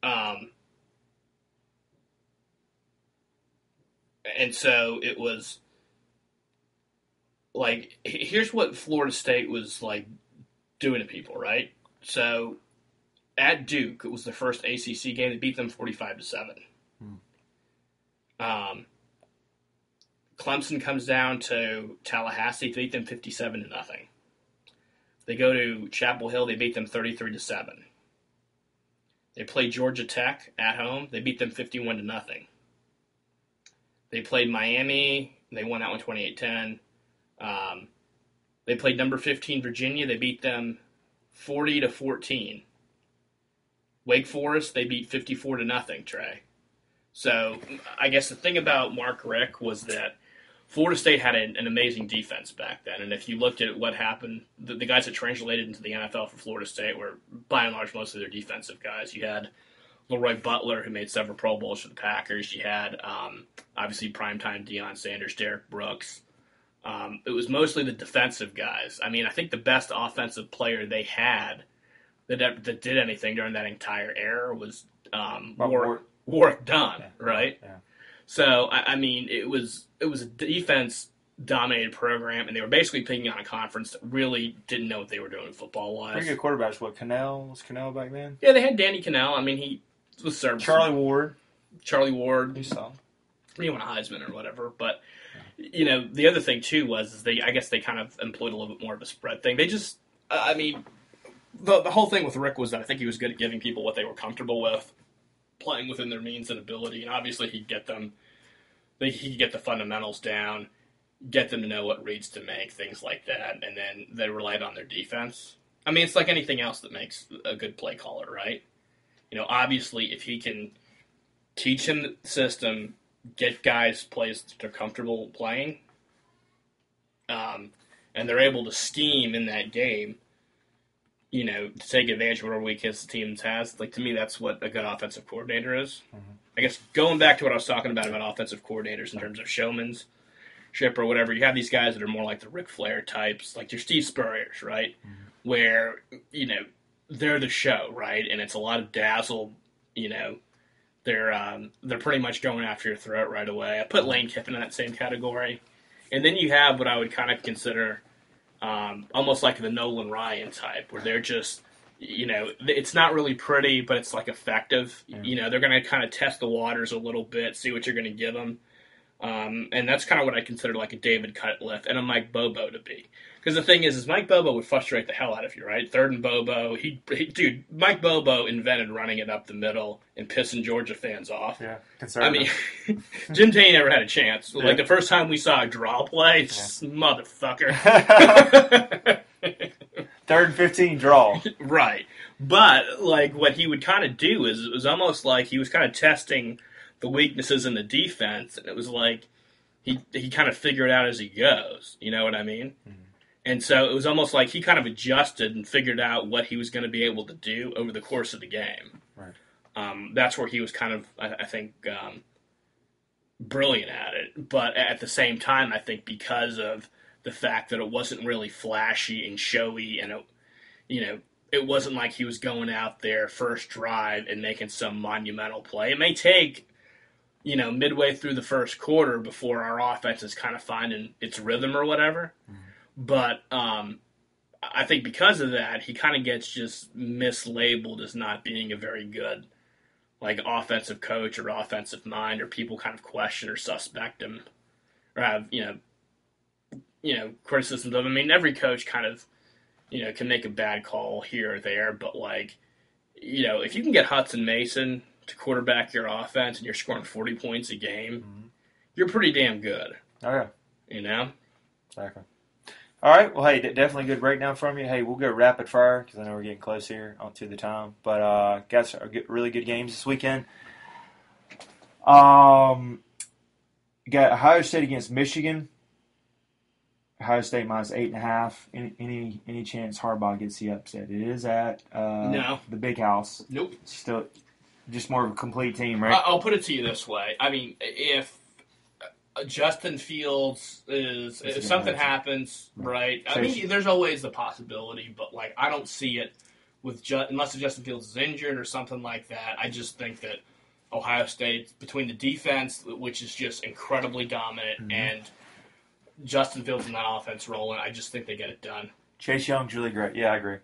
And so it was like, here's what Florida State was like doing to people, right? So at Duke, it was the first ACC game. They beat them 45-7. Clemson comes down to Tallahassee, they beat them 57-0. They go to Chapel Hill, they beat them 33-7. They play Georgia Tech at home, they beat them 51-0. They played Miami, they won that one 28-10. They played number 15 Virginia, they beat them 40-14. Wake Forest, they beat 54-0, Trey. So I guess the thing about Mark Richt was that Florida State had an amazing defense back then. And if you looked at what happened, the guys that translated into the NFL for Florida State were, by and large, mostly their defensive guys. You had Leroy Butler, who made several Pro Bowls for the Packers. You had, obviously, primetime Deion Sanders, Derek Brooks. It was mostly the defensive guys. I mean, I think the best offensive player they had that did anything during that entire era was Warwick Dunn, right? Yeah. So, I mean, it was a defense-dominated program, and they were basically picking on a conference that really didn't know what they were doing football-wise. Pretty good quarterbacks. What, Cannell? Was Cannell back then? Yeah, they had Danny Cannell. I mean, he was serviceable. Charlie Ward. You saw. He won a Heisman or whatever. But, you know, the other thing, too, was I guess they kind of employed a little bit more of a spread thing. They just, I mean, the whole thing with Rick was that I think he was good at giving people what they were comfortable with, playing within their means and ability, and obviously he'd get the fundamentals down, get them to know what reads to make, things like that, and then they relied on their defense. I mean, it's like anything else that makes a good play caller, right? You know, obviously, if he can teach him the system, get guys plays that they're comfortable playing, and they're able to scheme in that game, you know, to take advantage of whatever weakness the team has. Like, to me, that's what a good offensive coordinator is. Mm-hmm. I guess going back to what I was talking about offensive coordinators in terms of showmanship or whatever, you have these guys that are more like the Ric Flair types, like your Steve Spurriers, right? Mm-hmm. Where, you know, they're the show, right? And it's a lot of dazzle, you know. They're pretty much going after your throat right away. I put Lane Kiffin in that same category. And then you have what I would kind of consider almost like the Nolan Ryan type, where they're just, you know, it's not really pretty, but it's like effective. Yeah. You know, they're going to kind of test the waters a little bit, see what you're going to give them. And that's kind of what I consider like a David Cutcliffe and a Mike Bobo to be. Because the thing is Mike Bobo would frustrate the hell out of you, right? Third and Bobo. Dude, Mike Bobo invented running it up the middle and pissing Georgia fans off. Yeah, I mean, Jim Taney never had a chance. Yeah. Like the first time we saw a draw play, motherfucker. 3rd and 15 draw. Right. But, like, what he would kind of do is it was almost like he was kind of testing the weaknesses in the defense, and it was like he kind of figured it out as he goes. You know what I mean? Mm-hmm. And so it was almost like he kind of adjusted and figured out what he was going to be able to do over the course of the game. Right. That's where he was kind of, I think, brilliant at it. But at the same time, I think because of the fact that it wasn't really flashy and showy, and it wasn't like he was going out there first drive and making some monumental play. It may take, midway through the first quarter before our offense is kind of finding its rhythm or whatever. Mm-hmm. But I think because of that, he kind of gets just mislabeled as not being a very good, like, offensive coach or offensive mind, or people kind of question or suspect him or have, criticisms of him. I mean, every coach kind of, can make a bad call here or there, but, like, if you can get Hudson Mason to quarterback your offense and you're scoring 40 points a game, mm-hmm. you're pretty damn good. Oh, yeah. Exactly. All right. Well, hey, definitely a good breakdown from you. Hey, we'll go rapid fire because I know we're getting close here onto the time. But got some really good games this weekend. You got Ohio State against Michigan. Ohio State minus 8.5. Any chance Harbaugh gets the upset? It is at no. the Big House. Nope. Still just more of a complete team, right? I'll put it to you this way. I mean, if Justin Fields if something happens, right? I mean, there's always the possibility, but, like, I don't see it with unless Justin Fields is injured or something like that. I just think that Ohio State, between the defense, which is just incredibly dominant, mm-hmm. and Justin Fields in that offense rolling, I just think they get it done. Chase Young's really great. Yeah, I agree.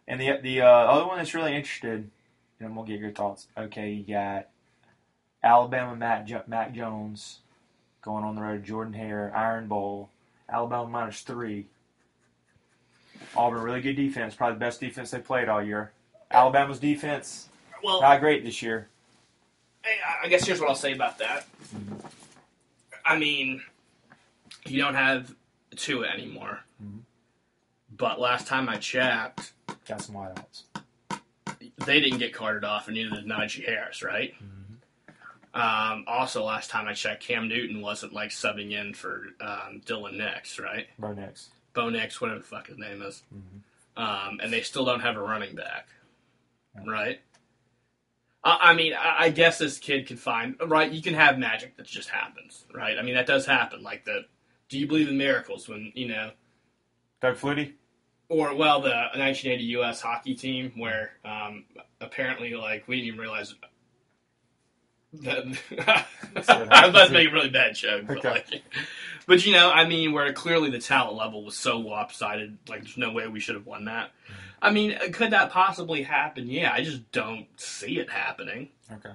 And the other one that's really interested, and I'm going to get your thoughts. Okay, you got Alabama Mac Jones going on the road. Jordan-Hare, Iron Bowl, Alabama -3. Auburn, really good defense. Probably the best defense they played all year. Alabama's defense, not great this year. I guess here's what I'll say about that. I mean, you don't have Tua anymore. Mm-hmm. But last time I checked, got some wideouts. They didn't get carted off, and neither did Najee Harris, right? Mm-hmm. Also, last time I checked, Cam Newton wasn't like subbing in for Dylan Nix, right? Bo Nix, whatever the fuck his name is. Mm-hmm. And they still don't have a running back, right? I mean, I guess this kid can find, right? You can have magic that just happens, right? I mean, that does happen. Like do you believe in miracles when, Doug Flutie? Or, well, the 1980 U.S. hockey team where apparently, like, we didn't even realize that. I was about to make a really bad joke. But, I mean, where clearly the talent level was so lopsided, like, there's no way we should have won that. I mean, could that possibly happen? Yeah, I just don't see it happening. Okay.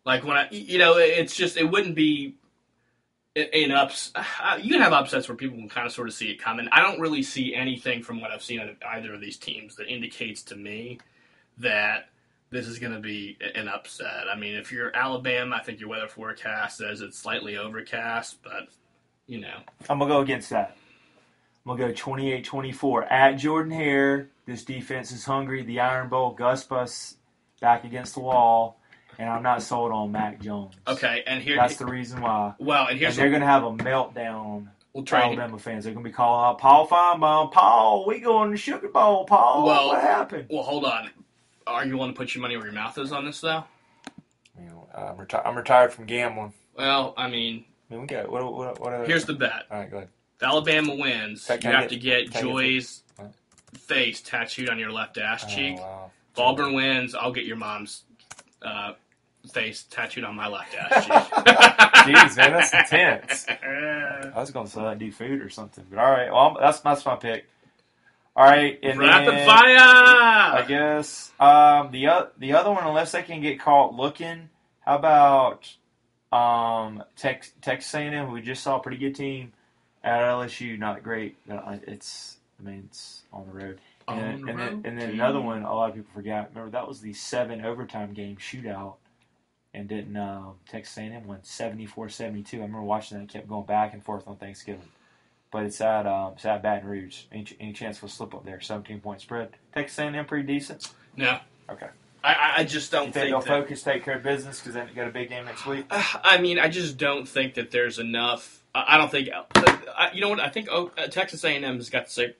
Like, when it's just, it wouldn't be you can have upsets where people can kind of sort of see it coming. I don't really see anything from what I've seen out of either of these teams that indicates to me that this is going to be an upset. I mean, if you're Alabama, I think your weather forecast says it's slightly overcast, but, I'm going to go against that. I'm going to go 28-24. At Jordan-Hare, this defense is hungry. The Iron Bowl, Gus Bus back against the wall. And I'm not sold on Mac Jones. Okay, and that's the reason why. Well, and they're going to have a meltdown. Alabama fans, they're going to be calling out Paul Feinbaum. Paul, we going to Sugar Bowl. Paul, what happened? Well, hold on. Are you willing to put your money where your mouth is on this, though? I'm retired from gambling. Well, I mean, we got what here's the bet. All right, go ahead. If Alabama wins, you have to get Joy's face tattooed on your left ass cheek. Wow. If Auburn wins, I'll get your mom's face tattooed on my left ass cheek. Jeez, man, that's intense. I was going to say I'd do food or something, but all right. Well, that's my pick. All right, and rapid fire. I guess the other one, unless they can get caught looking. How about Texas A&M? We just saw a pretty good team at LSU. Not great. It's on the road. And then another one a lot of people forgot. Remember, that was the 7 overtime game shootout. And didn't Texas A&M win 74-72. I remember watching that. It kept going back and forth on Thanksgiving. But it's at Baton Rouge. Any chance we'll slip up there? 17-point spread. Texas A&M pretty decent? No. Okay. I just don't think they'll focus, take care of business because then you got a big game next week? I mean, I just don't think that there's enough. I don't think. You know what? I think Texas A&M has got the same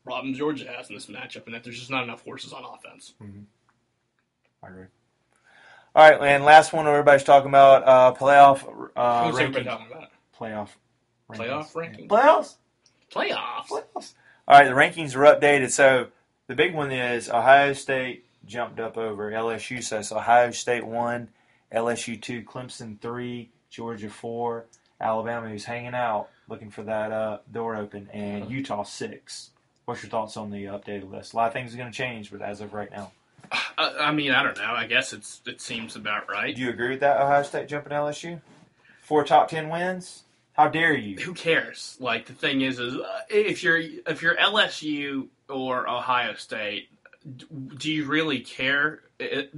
problem Georgia has in this matchup, and that there's just not enough horses on offense. Mm-hmm. I agree. All right, and last one everybody's talking about playoff rankings. Who's everybody talking about? Playoff rankings. Playoffs. All right, the rankings are updated. So the big one is Ohio State jumped up over LSU. So it's Ohio State 1, LSU 2, Clemson 3, Georgia 4, Alabama who's hanging out looking for that door open, and Utah 6. What's your thoughts on the updated list? A lot of things are going to change, but as of right now. I mean, I don't know. I guess it seems about right. Do you agree with that, Ohio State jumping LSU? 4 top 10 wins? How dare you? Who cares? Like, the thing is if you're LSU or Ohio State, do you really care?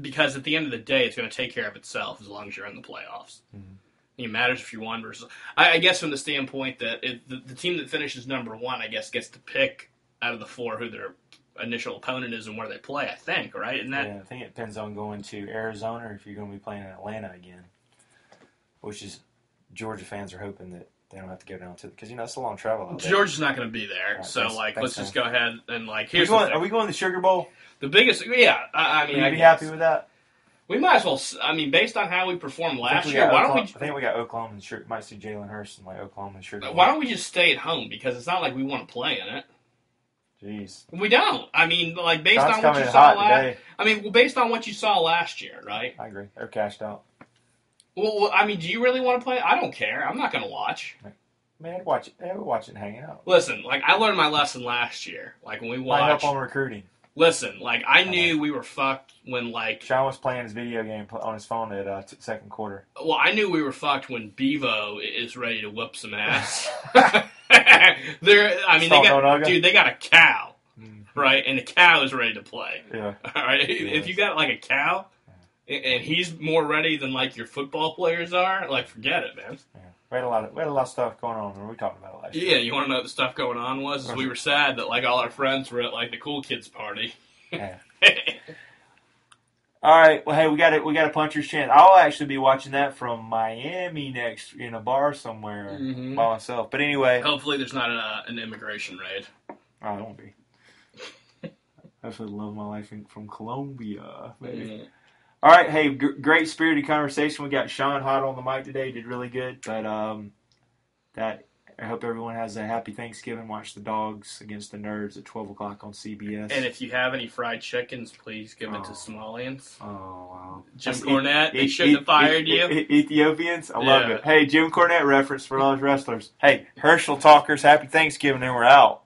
Because at the end of the day, it's going to take care of itself as long as you're in the playoffs. Mm-hmm. It matters if you won versus. I guess from the standpoint that the team that finishes number 1, I guess, gets to pick out of the 4 who their initial opponent is and where they play. I think, right? Isn't that? Yeah, I think it depends on going to Arizona or if you're going to be playing in Atlanta again, which is Georgia fans are hoping that they don't have to go down to because it's a long travel out there. Georgia's not going to be there, right, so let's just go ahead and here's are we going to the Sugar Bowl? The biggest, yeah. I mean, would you be happy with that? We might as well. I mean, based on how we performed last year, why don't we? I think we got Oklahoma and Sugar. Might see Jalen Hurst in Oklahoma and Sugar Bowl. Why don't we just stay at home because it's not like we want to play in it. Jeez. We don't. I mean, based on what you saw last. I mean, based on what you saw last year, right? I agree. They're cashed out. Well, I mean, do you really want to play? I don't care. I'm not going to watch. Man, I'd watch it and hang out. Listen, I learned my lesson last year. When we watched. Might help on recruiting. Listen, like, I knew we were fucked when, like... Sean was playing his video game on his phone at second quarter. Well, I knew we were fucked when Bevo is ready to whoop some ass. They got a cow, right? And the cow is ready to play. Yeah. All right? If you got, like, a cow, and he's more ready than, like, your football players are, like, forget it, man. Yeah. We had a lot of stuff going on. We talked about it last year. Yeah, you want to know what the stuff going on was? We were sad that, like, all our friends were at, like, the cool kids party. Yeah. All right. Well, hey, we got a puncher's chance. I'll actually be watching that from Miami next in a bar somewhere by myself. But anyway, hopefully there's not an immigration raid. Oh, it won't be. I absolutely love my life from Colombia, baby. All right, hey, great spirited conversation. We got Sean hot on the mic today. Did really good. But I hope everyone has a happy Thanksgiving. Watch the Dogs against the Nerds at 12 o'clock on CBS. And if you have any fried chickens, please give it to Somalians. Oh, wow. Jim Cornette, they shouldn't have fired you. Ethiopians? I love it. Hey, Jim Cornette reference for those wrestlers. Hey, Herschel Talkers, happy Thanksgiving, and we're out.